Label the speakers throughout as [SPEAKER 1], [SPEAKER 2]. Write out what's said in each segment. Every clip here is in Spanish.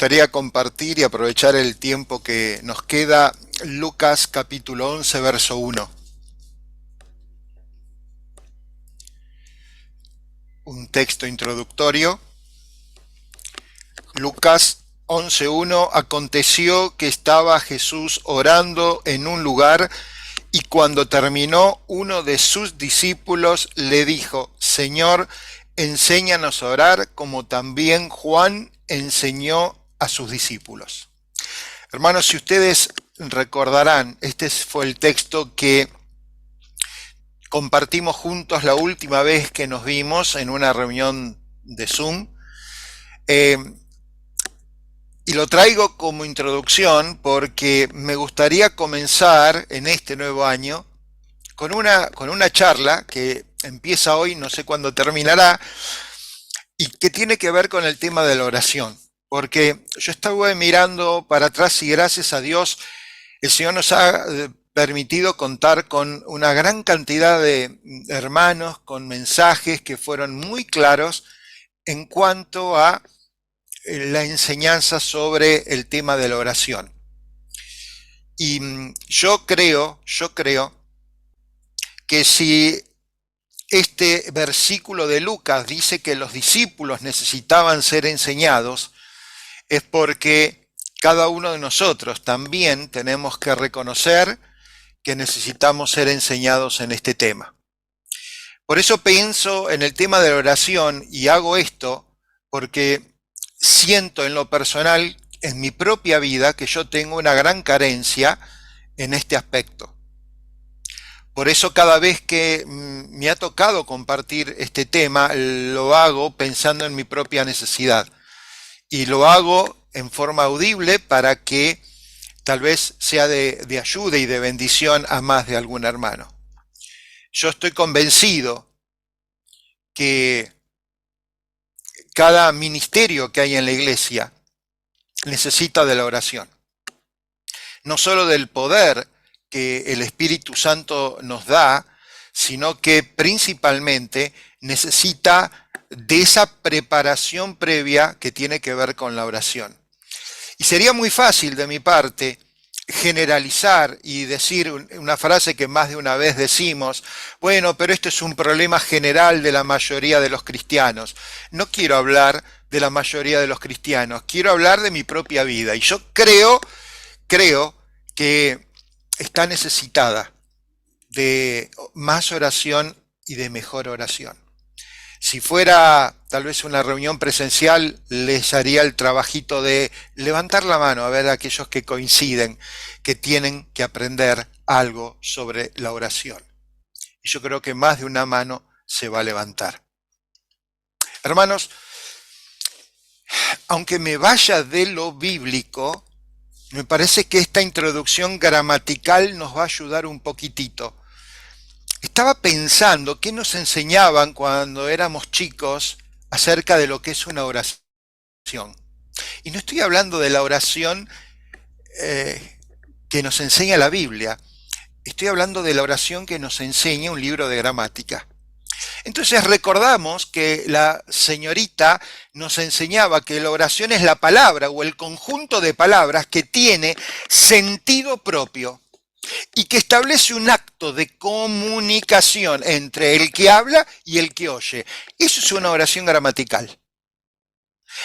[SPEAKER 1] gustaría compartir y aprovechar el tiempo que nos queda Lucas capítulo 11, verso 1. Un texto introductorio. Lucas 11:1. Aconteció que estaba Jesús orando en un lugar y cuando terminó, uno de sus discípulos le dijo: Señor, enséñanos a orar como también Juan enseñó a sus discípulos. Hermanos, si ustedes recordarán, este fue el texto que compartimos juntos la última vez que nos vimos en una reunión de Zoom. Y lo traigo como introducción porque me gustaría comenzar en este nuevo año con una charla que empieza hoy, no sé cuándo terminará, y que tiene que ver con el tema de la oración. Porque yo estaba mirando para atrás y gracias a Dios el Señor nos ha permitido contar con una gran cantidad de hermanos, con mensajes que fueron muy claros en cuanto a la enseñanza sobre el tema de la oración. Y yo creo que si este versículo de Lucas dice que los discípulos necesitaban ser enseñados, es porque cada uno de nosotros también tenemos que reconocer que necesitamos ser enseñados en este tema. Por eso pienso en el tema de la oración y hago esto porque siento en lo personal, en mi propia vida, que yo tengo una gran carencia en este aspecto. Por eso cada vez que me ha tocado compartir este tema, lo hago pensando en mi propia necesidad. Y lo hago en forma audible para que tal vez sea de ayuda y de bendición a más de algún hermano. Yo estoy convencido que cada ministerio que hay en la iglesia necesita de la oración. No solo del poder que el Espíritu Santo nos da, sino que principalmente necesita de esa preparación previa que tiene que ver con la oración. Y sería muy fácil de mi parte generalizar y decir una frase que más de una vez decimos: bueno, pero esto es un problema general de la mayoría de los cristianos. No quiero hablar de la mayoría de los cristianos, quiero hablar de mi propia vida. Y yo creo que está necesitada de más oración y de mejor oración. Si fuera tal vez una reunión presencial, les haría el trabajito de levantar la mano a ver a aquellos que coinciden, que tienen que aprender algo sobre la oración. Y yo creo que más de una mano se va a levantar. Hermanos, aunque me vaya de lo bíblico, me parece que esta introducción gramatical nos va a ayudar un poquitito. Estaba pensando qué nos enseñaban cuando éramos chicos acerca de lo que es una oración. Y no estoy hablando de la oración que nos enseña la Biblia. Estoy hablando de la oración que nos enseña un libro de gramática. Entonces recordamos que la señorita nos enseñaba que la oración es la palabra o el conjunto de palabras que tiene sentido propio y que establece un acto de comunicación entre el que habla y el que oye. Eso es una oración gramatical.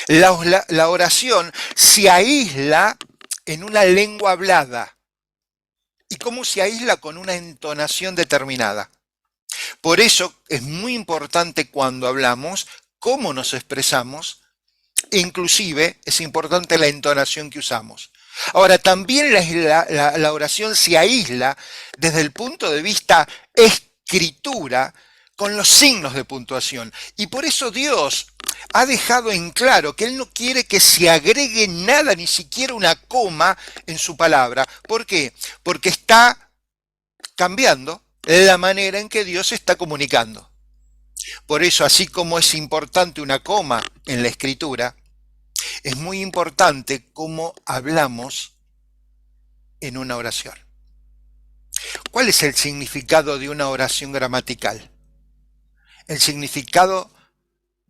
[SPEAKER 1] La oración se aísla en una lengua hablada. ¿Y cómo se aísla? Con una entonación determinada. Por eso es muy importante cuando hablamos cómo nos expresamos e inclusive es importante la entonación que usamos. Ahora, también la oración se aísla desde el punto de vista escritura con los signos de puntuación. Y por eso Dios ha dejado en claro que Él no quiere que se agregue nada, ni siquiera una coma en su palabra. ¿Por qué? Porque está cambiando la manera en que Dios está comunicando. Por eso, así como es importante una coma en la escritura, es muy importante cómo hablamos en una oración. ¿Cuál es el significado de una oración gramatical? El significado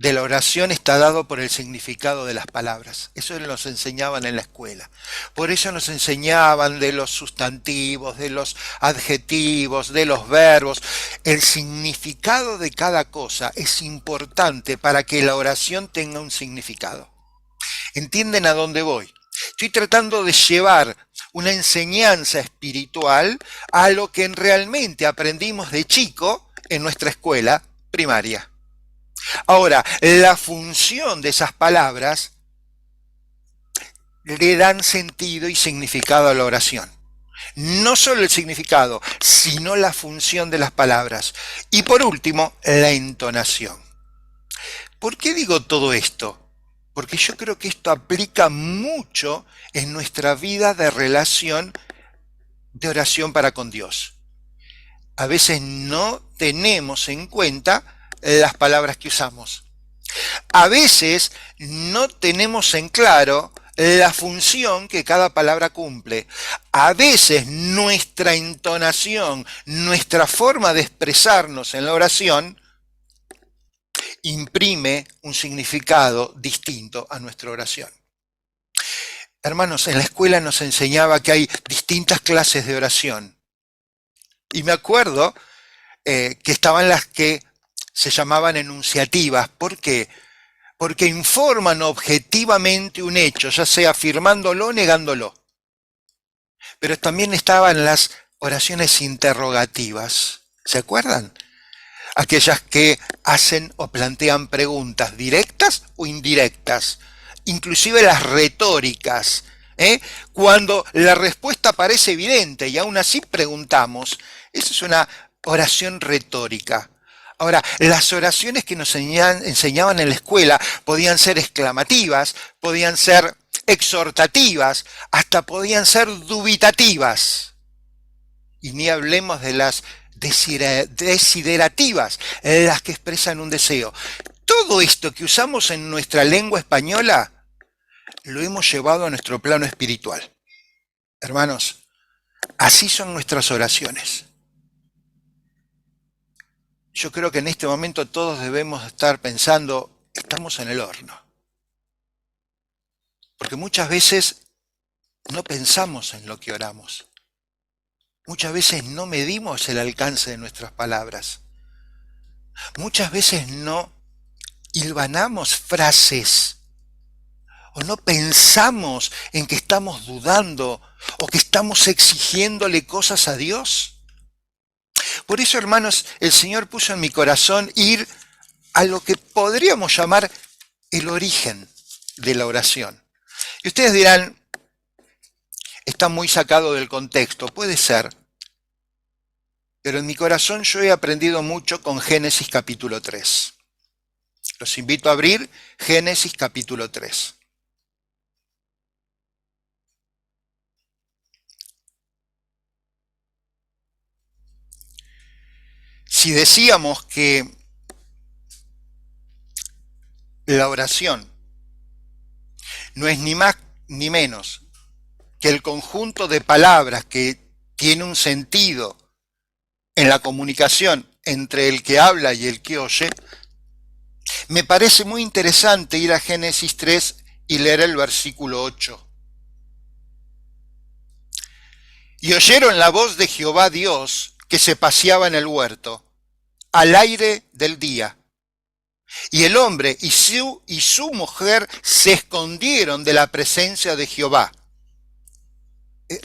[SPEAKER 1] de la oración está dado por el significado de las palabras. Eso nos enseñaban en la escuela. Por eso nos enseñaban de los sustantivos, de los adjetivos, de los verbos. El significado de cada cosa es importante para que la oración tenga un significado. ¿Entienden a dónde voy? Estoy tratando de llevar una enseñanza espiritual a lo que realmente aprendimos de chico en nuestra escuela primaria. Ahora, la función de esas palabras le dan sentido y significado a la oración. No solo el significado, sino la función de las palabras. Y por último, la entonación. ¿Por qué digo todo esto? Porque yo creo que esto aplica mucho en nuestra vida de relación, de oración para con Dios. A veces no tenemos en cuenta las palabras que usamos. A veces no tenemos en claro la función que cada palabra cumple. A veces nuestra entonación, nuestra forma de expresarnos en la oración, imprime un significado distinto a nuestra oración. Hermanos, en la escuela nos enseñaba que hay distintas clases de oración. Y me acuerdo que estaban las que se llamaban enunciativas. ¿Por qué? Porque informan objetivamente un hecho, ya sea afirmándolo o negándolo. Pero también estaban las oraciones interrogativas. ¿Se acuerdan? Aquellas que hacen o plantean preguntas directas o indirectas, inclusive las retóricas, cuando la respuesta parece evidente y aún así preguntamos. Esa es una oración retórica. Ahora, las oraciones que nos enseñaban en la escuela podían ser exclamativas, podían ser exhortativas, hasta podían ser dubitativas. Y ni hablemos de las desiderativas, las que expresan un deseo. Todo esto que usamos en nuestra lengua española lo hemos llevado a nuestro plano espiritual. Hermanos, así son nuestras oraciones. Yo creo que en este momento todos debemos estar pensando, estamos en el horno. Porque muchas veces no pensamos en lo que oramos. Muchas veces no medimos el alcance de nuestras palabras. Muchas veces no hilvanamos frases o no pensamos en que estamos dudando o que estamos exigiéndole cosas a Dios. Por eso, hermanos, el Señor puso en mi corazón ir a lo que podríamos llamar el origen de la oración. Y ustedes dirán, está muy sacado del contexto, puede ser. Pero en mi corazón yo he aprendido mucho con Génesis capítulo 3. Los invito a abrir Génesis capítulo 3. Si decíamos que la oración no es ni más ni menos que el conjunto de palabras que tiene un sentido en la comunicación entre el que habla y el que oye, me parece muy interesante ir a Génesis 3 y leer el versículo 8. Y oyeron la voz de Jehová Dios que se paseaba en el huerto, al aire del día. Y el hombre y su mujer se escondieron de la presencia de Jehová.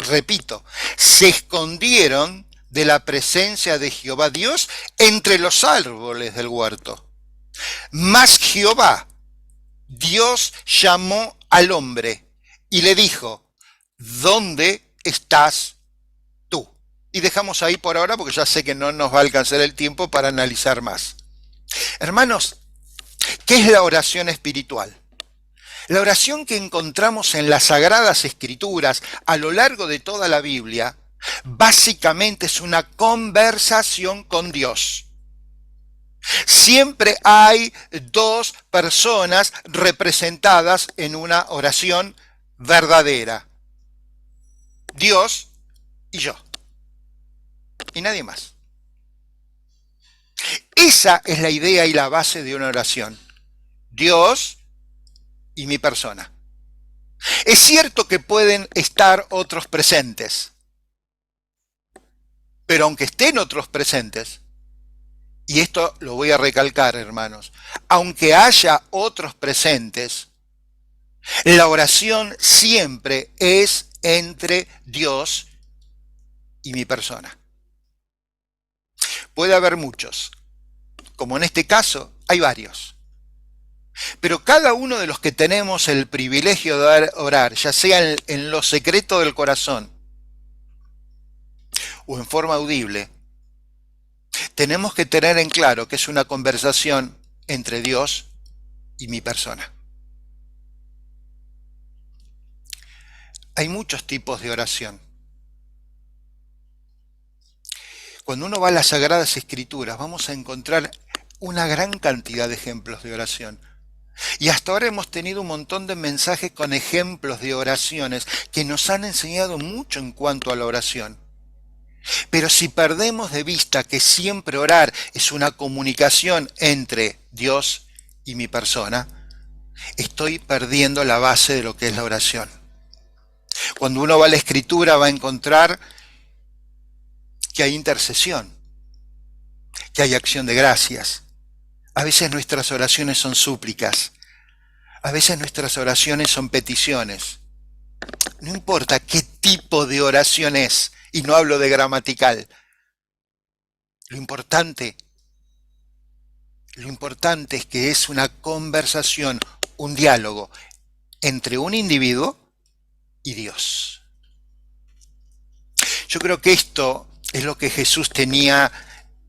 [SPEAKER 1] Repito, se escondieron de la presencia de Jehová Dios entre los árboles del huerto. Mas Jehová, Dios, llamó al hombre y le dijo, ¿dónde estás tú? Y dejamos ahí por ahora porque ya sé que no nos va a alcanzar el tiempo para analizar más. Hermanos, ¿qué es la oración espiritual? La oración que encontramos en las Sagradas Escrituras a lo largo de toda la Biblia, básicamente es una conversación con Dios. Siempre hay dos personas representadas en una oración verdadera. Dios y yo. Y nadie más. Esa es la idea y la base de una oración. Dios y mi persona. Es cierto que pueden estar otros presentes, pero aunque estén otros presentes, y esto lo voy a recalcar, hermanos, aunque haya otros presentes, la oración siempre es entre Dios y mi persona. Puede haber muchos, como en este caso hay varios, pero cada uno de los que tenemos el privilegio de orar, ya sea en lo secreto del corazón o en forma audible, tenemos que tener en claro que es una conversación entre Dios y mi persona. Hay muchos tipos de oración. Cuando uno va a las Sagradas Escrituras, vamos a encontrar una gran cantidad de ejemplos de oración. Y hasta ahora hemos tenido un montón de mensajes con ejemplos de oraciones que nos han enseñado mucho en cuanto a la oración. Pero si perdemos de vista que siempre orar es una comunicación entre Dios y mi persona, estoy perdiendo la base de lo que es la oración. Cuando uno va a la Escritura va a encontrar que hay intercesión, que hay acción de gracias. A veces nuestras oraciones son súplicas, a veces nuestras oraciones son peticiones. No importa qué tipo de oración es, y no hablo de gramatical. Lo importante es que es una conversación, un diálogo entre un individuo y Dios. Yo creo que esto es lo que Jesús tenía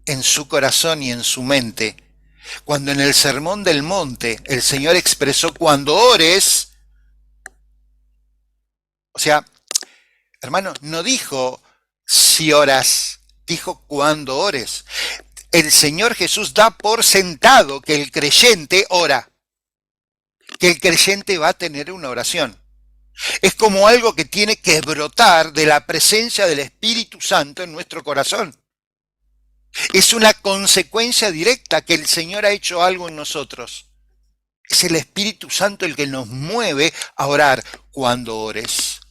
[SPEAKER 1] en su corazón y en su mente, cuando en el Sermón del Monte el Señor expresó: cuando ores, o sea, hermano, no dijo si oras, dijo cuando ores. El Señor Jesús da por sentado que el creyente ora, que el creyente va a tener una oración. Es como algo que tiene que brotar de la presencia del Espíritu Santo en nuestro corazón. Es una consecuencia directa que el Señor ha hecho algo en nosotros. Es el Espíritu Santo el que nos mueve a orar. Cuando ores,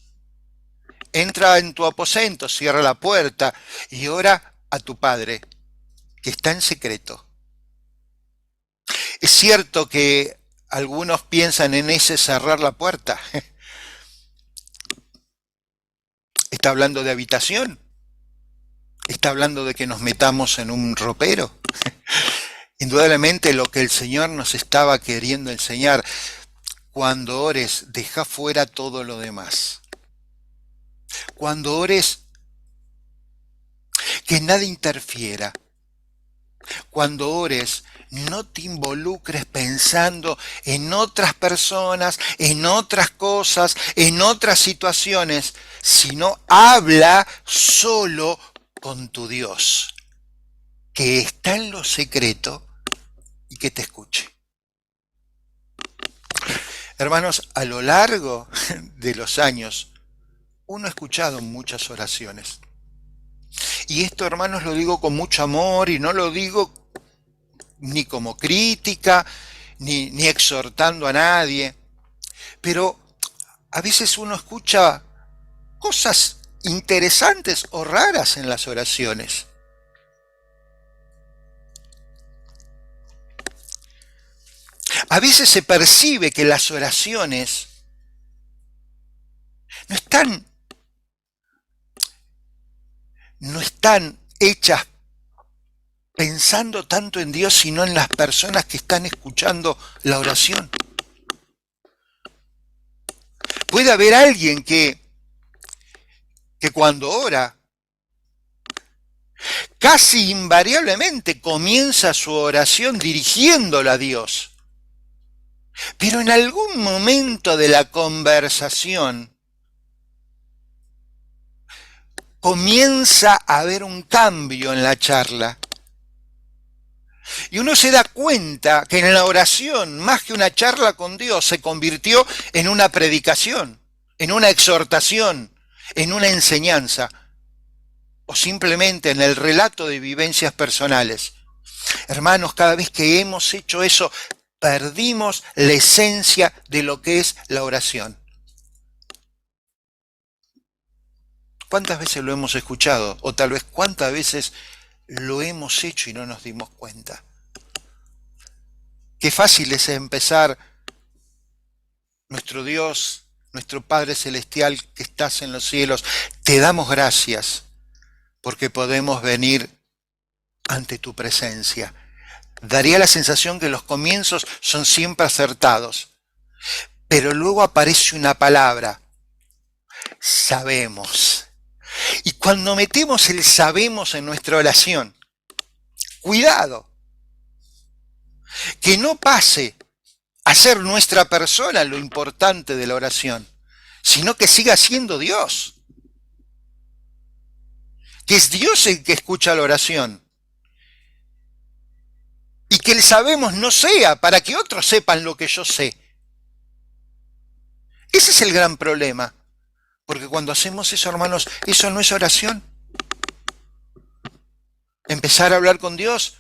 [SPEAKER 1] entra en tu aposento, cierra la puerta y ora a tu Padre, que está en secreto. Es cierto que algunos piensan en ese cerrar la puerta. Está hablando de habitación. Está hablando de que nos metamos en un ropero. Indudablemente lo que el Señor nos estaba queriendo enseñar: cuando ores, deja fuera todo lo demás. Cuando ores, que nada interfiera. Cuando ores, no te involucres pensando en otras personas, en otras cosas, en otras situaciones, sino habla solo con tu Dios, que está en lo secreto y que te escuche. Hermanos, a lo largo de los años, uno ha escuchado muchas oraciones. Y esto, hermanos, lo digo con mucho amor y no lo digo ni como crítica, ni exhortando a nadie. Pero a veces uno escucha cosas interesantes o raras en las oraciones. A veces se percibe que las oraciones no están hechas pensando tanto en Dios, sino en las personas que están escuchando la oración. Puede haber alguien que cuando ora, casi invariablemente comienza su oración dirigiéndola a Dios. Pero en algún momento de la conversación comienza a haber un cambio en la charla. Y uno se da cuenta que en la oración, más que una charla con Dios, se convirtió en una predicación, en una exhortación, en una enseñanza, o simplemente en el relato de vivencias personales. Hermanos, cada vez que hemos hecho eso, Perdimos la esencia de lo que es la oración. ¿Cuántas veces lo hemos escuchado? O tal vez cuántas veces lo hemos hecho y no nos dimos cuenta. Qué fácil es empezar: nuestro Dios, nuestro Padre Celestial que estás en los cielos, te damos gracias porque podemos venir ante tu presencia. Daría la sensación que los comienzos son siempre acertados, pero luego aparece una palabra: sabemos. Y cuando metemos el sabemos en nuestra oración, cuidado, que no pase a ser nuestra persona lo importante de la oración, sino que siga siendo Dios. Que es Dios el que escucha la oración. Y que el sabemos no sea para que otros sepan lo que yo sé. Ese es el gran problema. Porque cuando hacemos eso, hermanos, eso no es oración. Empezar a hablar con Dios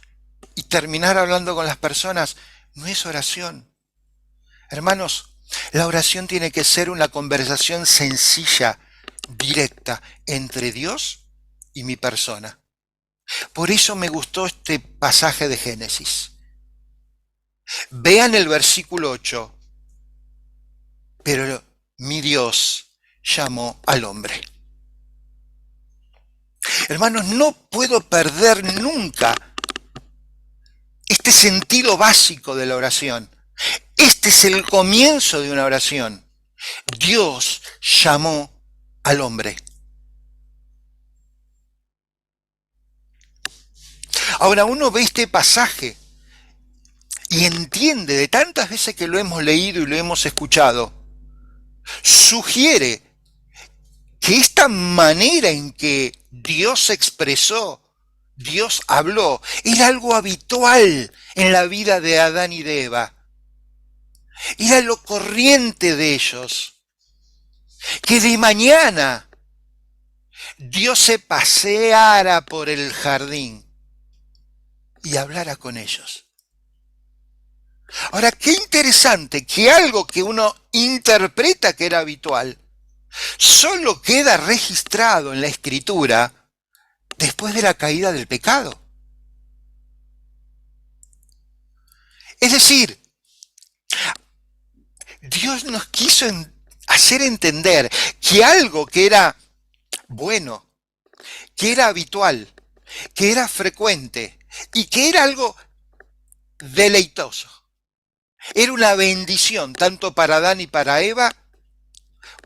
[SPEAKER 1] y terminar hablando con las personas no es oración. Hermanos, la oración tiene que ser una conversación sencilla, directa, entre Dios y mi persona. Por eso me gustó este pasaje de Génesis. Vean el versículo 8. Pero mi Dios llamó al hombre. Hermanos, no puedo perder nunca este sentido básico de la oración. Este es el comienzo de una oración. Dios llamó al hombre. Ahora uno ve este pasaje y entiende, de tantas veces que lo hemos leído y lo hemos escuchado, sugiere que esta manera en que Dios se expresó, Dios habló, era algo habitual en la vida de Adán y de Eva. Era lo corriente de ellos. Que de mañana Dios se paseara por el jardín y hablara con ellos. Ahora, qué interesante que algo que uno interpreta que era habitual, solo queda registrado en la Escritura después de la caída del pecado. Es decir, Dios nos quiso hacer entender que algo que era bueno, que era habitual, que era frecuente y que era algo deleitoso, era una bendición tanto para Adán y para Eva,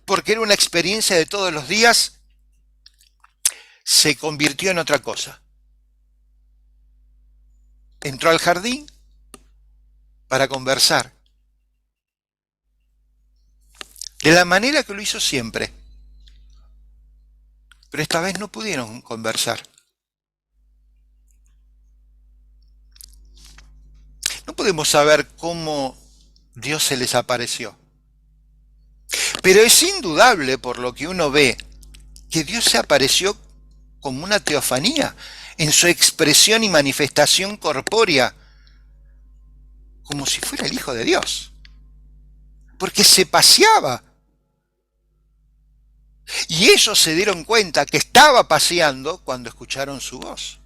[SPEAKER 1] porque era una experiencia de todos los días, se convirtió en otra cosa. Entró al jardín para conversar, de la manera que lo hizo siempre. Pero esta vez no pudieron conversar. No podemos saber cómo Dios se les apareció. Pero es indudable, por lo que uno ve, que Dios se apareció como una teofanía, en su expresión y manifestación corpórea, como si fuera el Hijo de Dios. Porque se paseaba. Y ellos se dieron cuenta que estaba paseando cuando escucharon su voz.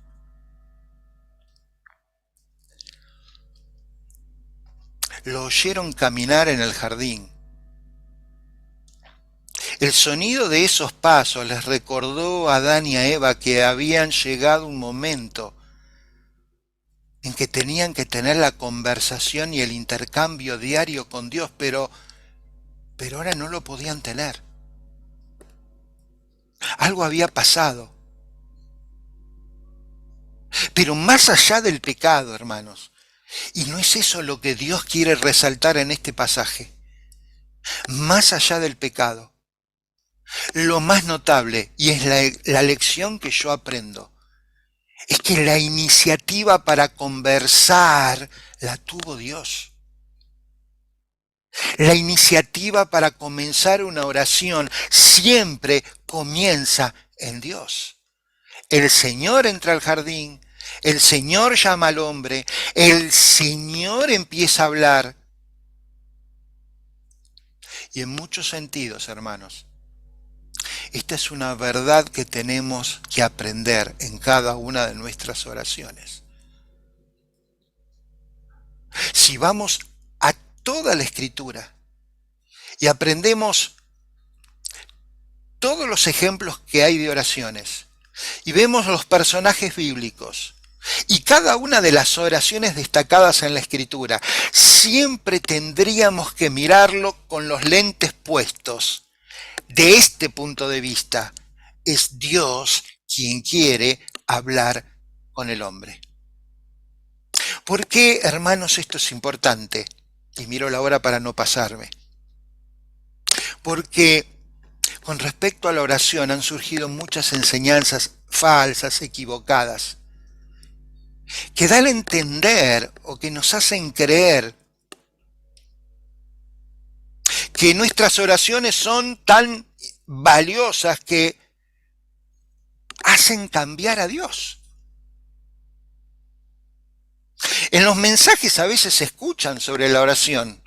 [SPEAKER 1] Lo oyeron caminar en el jardín. El sonido de esos pasos les recordó a Adán y a Eva que habían llegado un momento en que tenían que tener la conversación y el intercambio diario con Dios, pero ahora no lo podían tener. Algo había pasado. Pero más allá del pecado, hermanos, y no es eso lo que Dios quiere resaltar en este pasaje, más allá del pecado, lo más notable, y es la lección que yo aprendo, es que la iniciativa para conversar la tuvo Dios. La iniciativa para comenzar una oración siempre comienza en Dios. El Señor entra al jardín, El Señor llama al hombre, el Señor empieza a hablar. Y en muchos sentidos, hermanos, esta es una verdad que tenemos que aprender en cada una de nuestras oraciones. Si vamos a toda la Escritura y aprendemos todos los ejemplos que hay de oraciones y vemos los personajes bíblicos y cada una de las oraciones destacadas en la Escritura, siempre tendríamos que mirarlo con los lentes puestos. De este punto de vista, es Dios quien quiere hablar con el hombre. ¿Por qué, hermanos, esto es importante? Y miro la hora para no pasarme. Porque con respecto a la oración han surgido muchas enseñanzas falsas, equivocadas, que dan a entender o que nos hacen creer que nuestras oraciones son tan valiosas que hacen cambiar a Dios. En los mensajes a veces se escuchan sobre la oración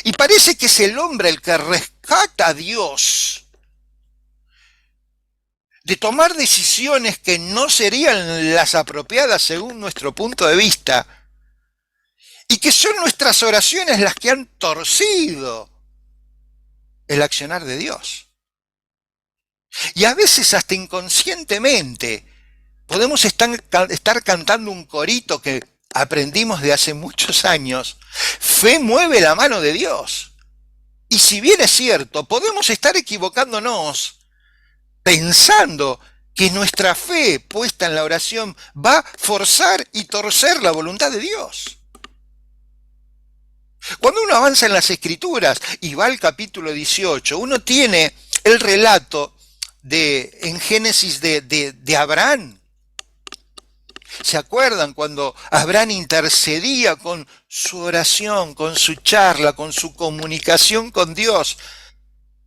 [SPEAKER 1] y parece que es el hombre el que rescata a Dios de tomar decisiones que no serían las apropiadas según nuestro punto de vista, y que son nuestras oraciones las que han torcido el accionar de Dios. Y a veces hasta inconscientemente podemos estar cantando un corito que aprendimos de hace muchos años: fe mueve la mano de Dios. Y si bien es cierto, podemos estar equivocándonos pensando que nuestra fe puesta en la oración va a forzar y torcer la voluntad de Dios. Cuando uno avanza en las Escrituras y va al capítulo 18, uno tiene el relato en Génesis de Abraham. ¿Se acuerdan cuando Abraham intercedía con su oración, con su charla, con su comunicación con Dios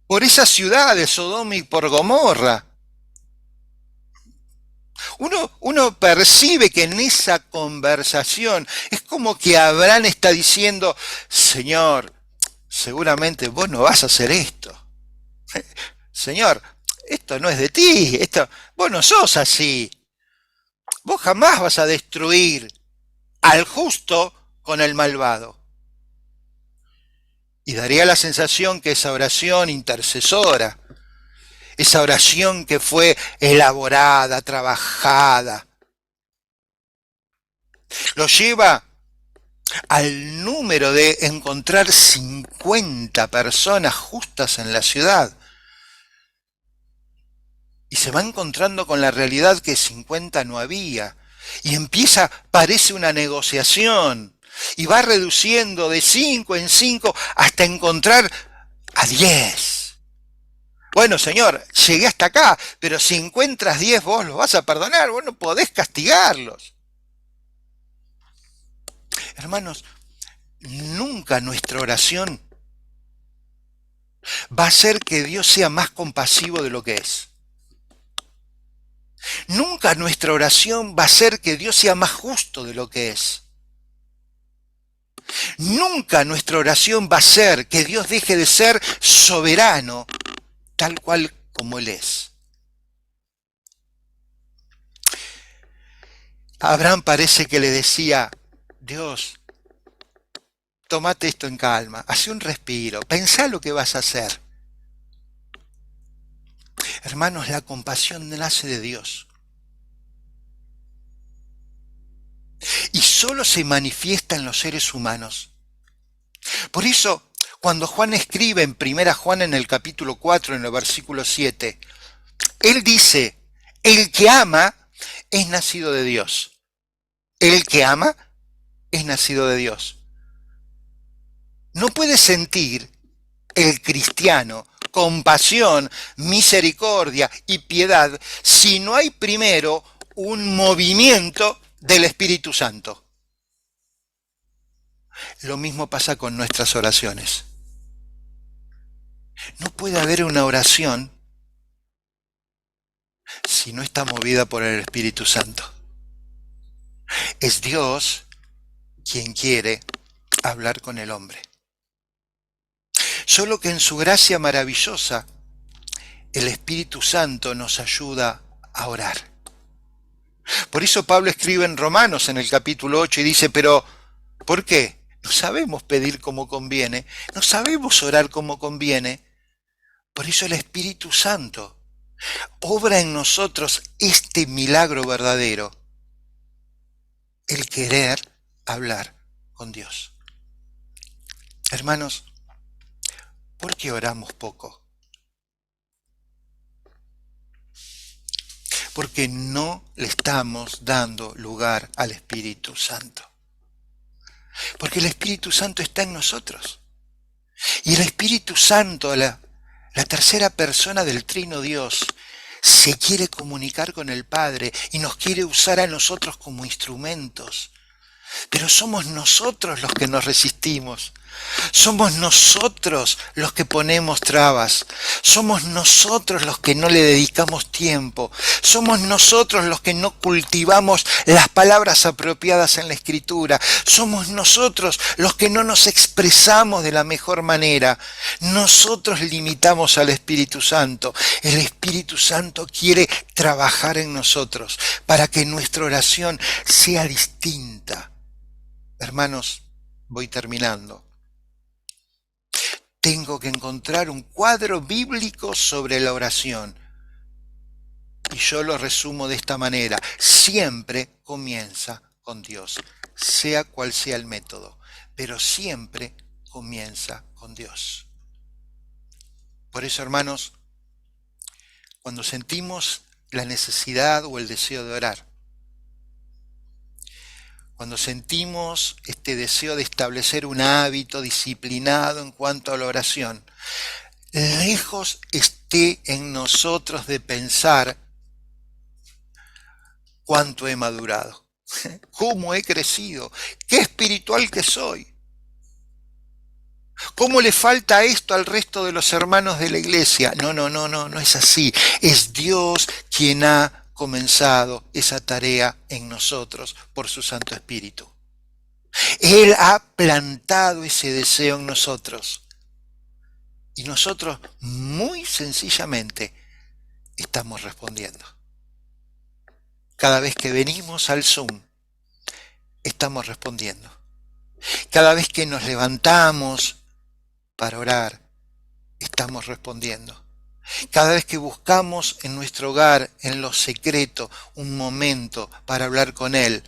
[SPEAKER 1] por esa ciudad de Sodoma y por Gomorra? Uno percibe que en esa conversación es como que Abraham está diciendo: Señor, seguramente vos no vas a hacer esto. Señor, esto no es de ti, vos no sos así. Vos jamás vas a destruir al justo con el malvado. Y daría la sensación que esa oración intercesora, esa oración que fue elaborada, trabajada, lo lleva al número de encontrar 50 personas justas en la ciudad. Y se va encontrando con la realidad que 50 no había. Y parece una negociación. Y va reduciendo de 5 en 5 hasta encontrar a 10. Bueno, Señor, llegué hasta acá, pero si encuentras 10 vos los vas a perdonar, vos no podés castigarlos. Hermanos, nunca nuestra oración va a hacer que Dios sea más compasivo de lo que es. Nunca nuestra oración va a hacer que Dios sea más justo de lo que es. Nunca nuestra oración va a hacer que Dios deje de ser soberano tal cual como Él es. A Abraham parece que le decía: Dios, tómate esto en calma, hace un respiro, pensá lo que vas a hacer. Hermanos, la compasión nace de Dios. Y solo se manifiesta en los seres humanos. Por eso, cuando Juan escribe en 1 Juan en el capítulo 4, en el versículo 7, él dice: el que ama es nacido de Dios. El que ama es nacido de Dios. No puede sentir el cristiano compasión, misericordia y piedad si no hay primero un movimiento del Espíritu Santo. Lo mismo pasa con nuestras oraciones. No puede haber una oración si no está movida por el Espíritu Santo. Es Dios quien quiere hablar con el hombre. Solo que en su gracia maravillosa, el Espíritu Santo nos ayuda a orar. Por eso Pablo escribe en Romanos en el capítulo 8 y dice, pero ¿por qué? No sabemos pedir como conviene, no sabemos orar como conviene. Por eso el Espíritu Santo obra en nosotros este milagro verdadero, el querer hablar con Dios. Hermanos, ¿por qué oramos poco? Porque no le estamos dando lugar al Espíritu Santo. Porque el Espíritu Santo está en nosotros. Y el Espíritu Santo, la tercera persona del Trino Dios, se quiere comunicar con el Padre y nos quiere usar a nosotros como instrumentos. Pero somos nosotros los que nos resistimos. Somos nosotros los que ponemos trabas. Somos nosotros los que no le dedicamos tiempo. Somos nosotros los que no cultivamos las palabras apropiadas en la Escritura. Somos nosotros los que no nos expresamos de la mejor manera. Nosotros limitamos al Espíritu Santo. El Espíritu Santo quiere trabajar en nosotros para que nuestra oración sea distinta. Hermanos, voy terminando. Tengo que encontrar un cuadro bíblico sobre la oración. Y yo lo resumo de esta manera. Siempre comienza con Dios, sea cual sea el método, pero siempre comienza con Dios. Por eso, hermanos, cuando sentimos la necesidad o el deseo de orar, cuando sentimos este deseo de establecer un hábito disciplinado en cuanto a la oración, lejos esté en nosotros de pensar cuánto he madurado, cómo he crecido, qué espiritual que soy, cómo le falta esto al resto de los hermanos de la iglesia. No es así. Es Dios quien ha comenzado esa tarea en nosotros por su Santo Espíritu. Él ha plantado ese deseo en nosotros. Y nosotros muy sencillamente estamos respondiendo. Cada vez que venimos al Zoom, estamos respondiendo. Cada vez que nos levantamos para orar, estamos respondiendo. Cada vez que buscamos en nuestro hogar, en lo secreto, un momento para hablar con Él,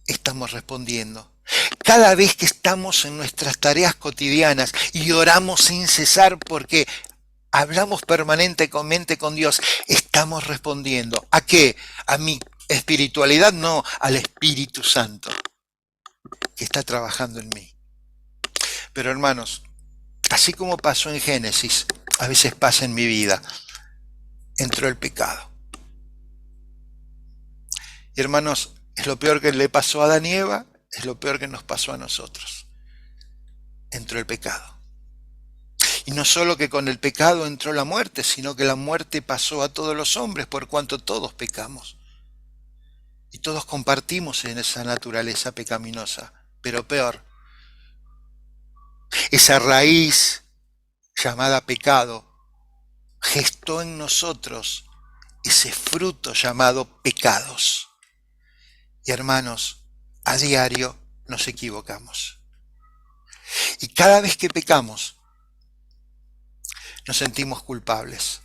[SPEAKER 1] estamos respondiendo. Cada vez que estamos en nuestras tareas cotidianas y oramos sin cesar porque hablamos permanentemente con Dios, estamos respondiendo. ¿A qué? A mi espiritualidad, no, al Espíritu Santo que está trabajando en mí. Pero hermanos, así como pasó en Génesis, a veces pasa en mi vida. Entró el pecado. Y hermanos, es lo peor que le pasó a Adán y Eva, es lo peor que nos pasó a nosotros. Entró el pecado. Y no solo que con el pecado entró la muerte, sino que la muerte pasó a todos los hombres por cuanto todos pecamos. Y todos compartimos en esa naturaleza pecaminosa. Pero peor, esa raíz llamada pecado gestó en nosotros ese fruto llamado pecados. Y hermanos, a diario nos equivocamos. Y cada vez que pecamos, nos sentimos culpables.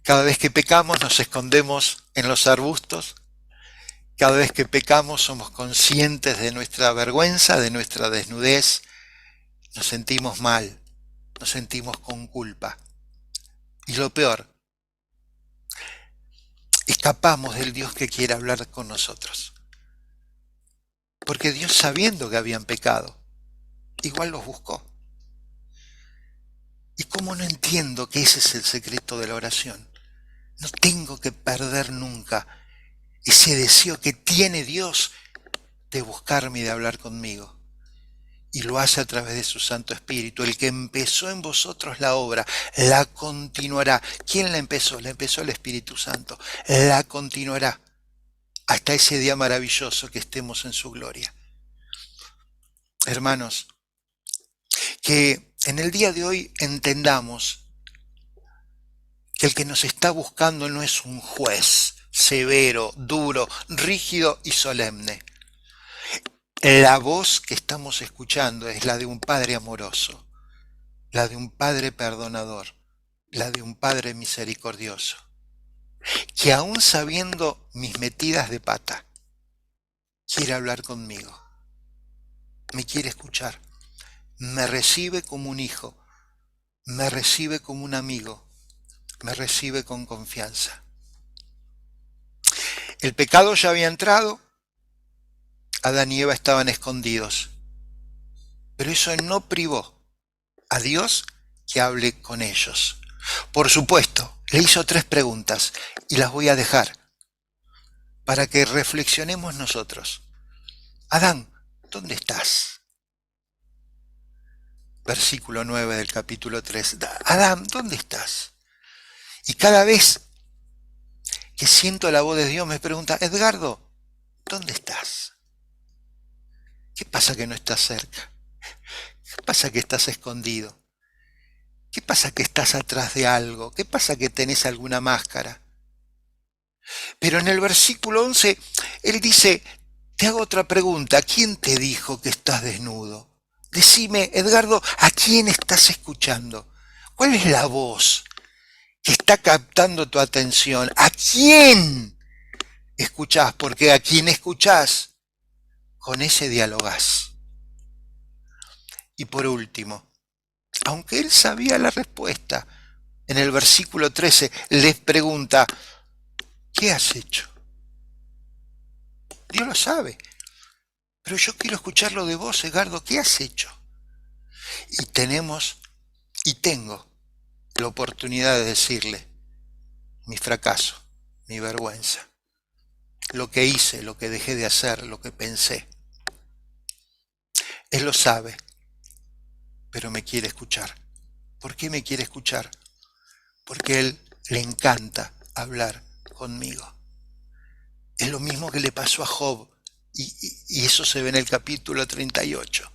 [SPEAKER 1] Cada vez que pecamos nos escondemos en los arbustos. Cada vez que pecamos somos conscientes de nuestra vergüenza, de nuestra desnudez. Nos sentimos mal, nos sentimos con culpa. Y lo peor, escapamos del Dios que quiere hablar con nosotros. Porque Dios, sabiendo que habían pecado, igual los buscó. ¿Y cómo no entiendo que ese es el secreto de la oración? No tengo que perder nunca ese deseo que tiene Dios de buscarme y de hablar conmigo. Y lo hace a través de su Santo Espíritu. El que empezó en vosotros la obra, la continuará. ¿Quién la empezó? La empezó el Espíritu Santo. La continuará hasta ese día maravilloso que estemos en su gloria. Hermanos, que en el día de hoy entendamos que el que nos está buscando no es un juez severo, duro, rígido y solemne. La voz que estamos escuchando es la de un Padre amoroso, la de un Padre perdonador, la de un Padre misericordioso, que aún sabiendo mis metidas de pata, quiere hablar conmigo, me quiere escuchar, me recibe como un hijo, me recibe como un amigo, me recibe con confianza. El pecado ya había entrado, Adán y Eva estaban escondidos, pero eso no privó a Dios que hable con ellos. Por supuesto, le hizo 3 preguntas y las voy a dejar para que reflexionemos nosotros. Adán, ¿dónde estás? Versículo 9 del capítulo 3. Adán, ¿dónde estás? Y cada vez que siento la voz de Dios me pregunta, Edgardo, ¿dónde estás? ¿Qué pasa que no estás cerca? ¿Qué pasa que estás escondido? ¿Qué pasa que estás atrás de algo? ¿Qué pasa que tenés alguna máscara? Pero en el versículo 11, él dice, te hago otra pregunta, ¿quién te dijo que estás desnudo? Decime, Edgardo, ¿a quién estás escuchando? ¿Cuál es la voz que está captando tu atención? ¿A quién escuchás? Porque a quien escuchás, con ese dialogás. Y por último, aunque él sabía la respuesta, en el versículo 13 les pregunta, ¿qué has hecho? Dios lo sabe, pero yo quiero escucharlo de vos, Edgardo, ¿qué has hecho? Y tengo la oportunidad de decirle mi fracaso, mi vergüenza, lo que hice, lo que dejé de hacer, lo que pensé. Él lo sabe, pero me quiere escuchar. ¿Por qué me quiere escuchar? Porque a él le encanta hablar conmigo. Es lo mismo que le pasó a Job, y eso se ve en el capítulo 38.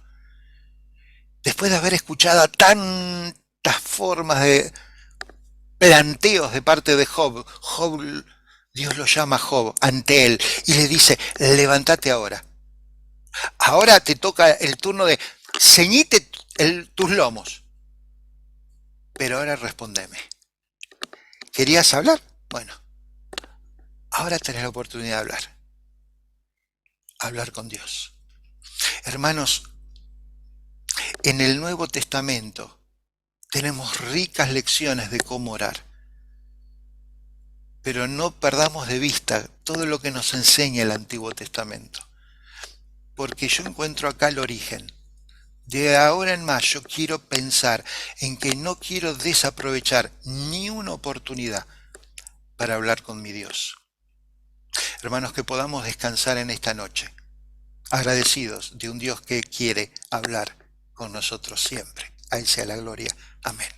[SPEAKER 1] Después de haber escuchado tantas formas de planteos de parte de Job, Dios lo llama a Job ante él y le dice, levántate ahora. Ahora te toca el turno de ceñite tus lomos. Pero ahora respondeme. ¿Querías hablar? Bueno, ahora tenés la oportunidad de hablar. Hablar con Dios. Hermanos, en el Nuevo Testamento tenemos ricas lecciones de cómo orar. Pero no perdamos de vista todo lo que nos enseña el Antiguo Testamento. Porque yo encuentro acá el origen. De ahora en más yo quiero pensar en que no quiero desaprovechar ni una oportunidad para hablar con mi Dios. Hermanos, que podamos descansar en esta noche, agradecidos de un Dios que quiere hablar con nosotros siempre. A Él sea la gloria. Amén.